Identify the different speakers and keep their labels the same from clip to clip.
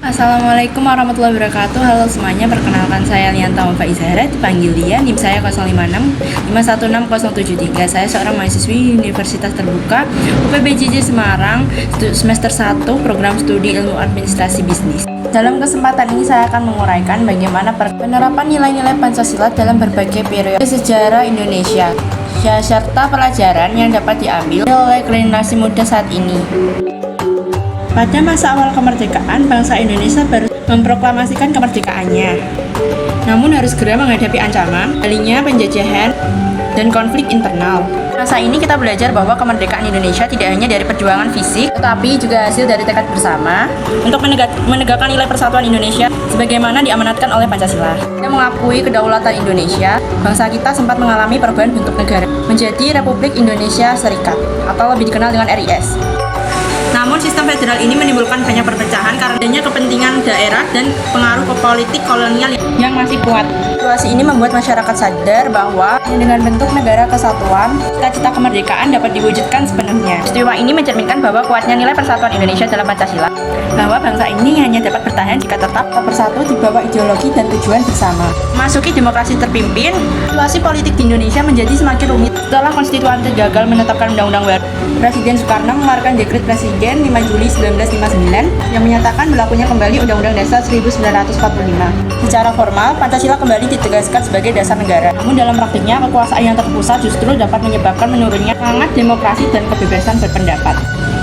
Speaker 1: Assalamualaikum warahmatullahi wabarakatuh. Halo semuanya, perkenalkan saya Lianta Faizahra, dipanggil Lia, NIM saya 056 516 073. Saya seorang mahasiswi Universitas Terbuka UPBJJ Semarang, semester 1, program studi ilmu administrasi bisnis. Dalam kesempatan ini saya akan menguraikan bagaimana penerapan nilai-nilai Pancasila dalam berbagai periode sejarah Indonesia, serta pelajaran yang dapat diambil oleh generasi muda saat ini. Pada masa awal kemerdekaan, bangsa Indonesia baru memproklamasikan kemerdekaannya. Namun harus segera menghadapi ancaman, kalinya penjajahan, dan konflik internal. Masa ini kita belajar bahwa kemerdekaan Indonesia tidak hanya dari perjuangan fisik, tetapi juga hasil dari tekad bersama untuk menegakkan nilai persatuan Indonesia sebagaimana diamanatkan oleh Pancasila. Kita mengakui kedaulatan Indonesia, bangsa kita sempat mengalami perubahan bentuk negara menjadi Republik Indonesia Serikat atau lebih dikenal dengan RIS. Namun sistem federal ini menimbulkan banyak perpecahan karena adanya kepentingan daerah dan pengaruh politik kolonial yang masih kuat. Situasi ini membuat masyarakat sadar bahwa dengan bentuk negara kesatuan, cita-cita kemerdekaan dapat diwujudkan sepenuhnya. Peristiwa ini mencerminkan bahwa kuatnya nilai persatuan Indonesia dalam Pancasila, bahwa bangsa ini hanya dapat bertahan jika tetap bersatu di bawah ideologi dan tujuan bersama. Memasuki demokrasi terpimpin, situasi politik di Indonesia menjadi semakin rumit. Setelah konstituante gagal menetapkan undang-undang baru, Presiden Soekarno mengeluarkan dekret Presiden 5 Juli 1959 yang menyatakan berlakunya kembali Undang-Undang Dasar 1945. Secara formal, Pancasila kembali ditegaskan sebagai dasar negara. Namun dalam praktiknya, kekuasaan yang terpusat justru dapat menyebabkan menurunnya semangat demokrasi dan kebebasan berpendapat.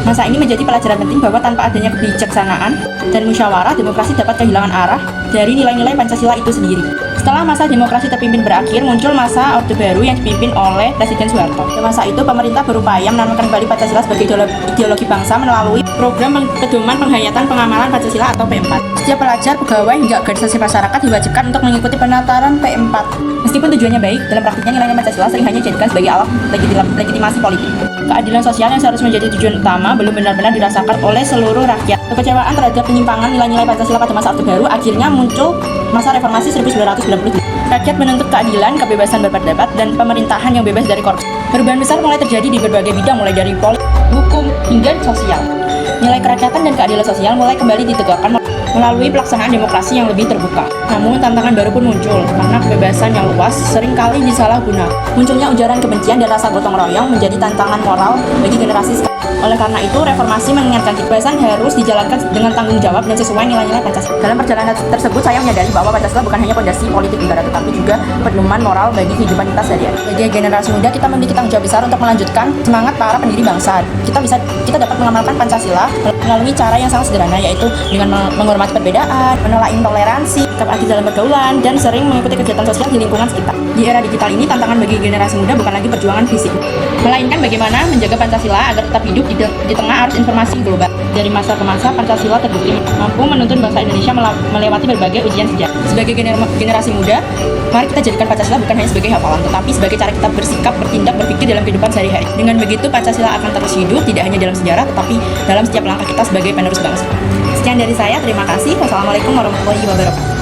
Speaker 1: Masa ini menjadi pelajaran penting bahwa tanpa adanya kebijaksanaan dan musyawarah, demokrasi dapat kehilangan arah dari nilai-nilai Pancasila itu sendiri. Setelah masa demokrasi terpimpin berakhir, muncul masa Orde Baru yang dipimpin oleh Presiden Soeharto. Pada masa itu, pemerintah berupaya menanamkan kembali Pancasila sebagai ideologi bangsa melalui program pedoman penghayatan pengamalan Pancasila atau P4. Setiap pelajar, pegawai, hingga organisasi masyarakat diwajibkan untuk mengikuti penataran P4. Meskipun tujuannya baik, dalam praktiknya nilai Pancasila sering hanya dijadikan sebagai alat legitimasi politik. Keadilan sosial yang seharusnya menjadi tujuan utama belum benar-benar dirasakan oleh seluruh rakyat. Kekecewaan terhadap penyimpangan nilai-nilai Pancasila pada masa Orde Baru akhirnya muncul masa reformasi 1997. Rakyat menuntut keadilan, kebebasan berpendapat, dan pemerintahan yang bebas dari korupsi. Perubahan besar mulai terjadi di berbagai bidang, mulai dari politik, hukum, hingga sosial. Nilai kerakyatan dan keadilan sosial mulai kembali ditegakkan melalui pelaksanaan demokrasi yang lebih terbuka. Namun tantangan baru pun muncul karena kebebasan yang luas seringkali disalahgunakan. Munculnya ujaran kebencian dan rasa gotong royong menjadi tantangan moral bagi generasi sekarang. Oleh karena itu, reformasi mengingatkan kebebasan harus dijalankan dengan tanggung jawab dan sesuai nilai-nilai Pancasila. Dalam perjalanan tersebut, saya menyadari bahwa Pancasila bukan hanya fondasi politik negara, tetapi juga pedoman moral bagi kehidupan kita sehari-hari. Sebagai generasi muda, kita memiliki tanggung jawab besar untuk melanjutkan semangat para pendiri bangsa. Kita dapat mengamalkan Pancasila melalui cara yang sangat sederhana, yaitu dengan menghormati perbedaan, menolak intoleransi, tetap adil dalam pergaulan, dan sering mengikuti kegiatan sosial di lingkungan sekitar. Di era digital ini, tantangan bagi generasi muda bukan lagi perjuangan fisik, melainkan bagaimana menjaga Pancasila agar tetap hidup di tengah arus informasi global. Dari masa ke masa, Pancasila terbukti mampu menuntun bangsa Indonesia melewati berbagai ujian sejarah. Sebagai generasi muda, mari kita jadikan Pancasila bukan hanya sebagai hafalan, tetapi sebagai cara kita bersikap, bertindak, berpikir dalam kehidupan sehari-hari. Dengan begitu, Pancasila akan terus hidup, tidak hanya dalam sejarah, tetapi dalam setiap langkah kita sebagai penerus bangsa. Sekian dari saya, terima kasih. Wassalamualaikum warahmatullahi wabarakatuh.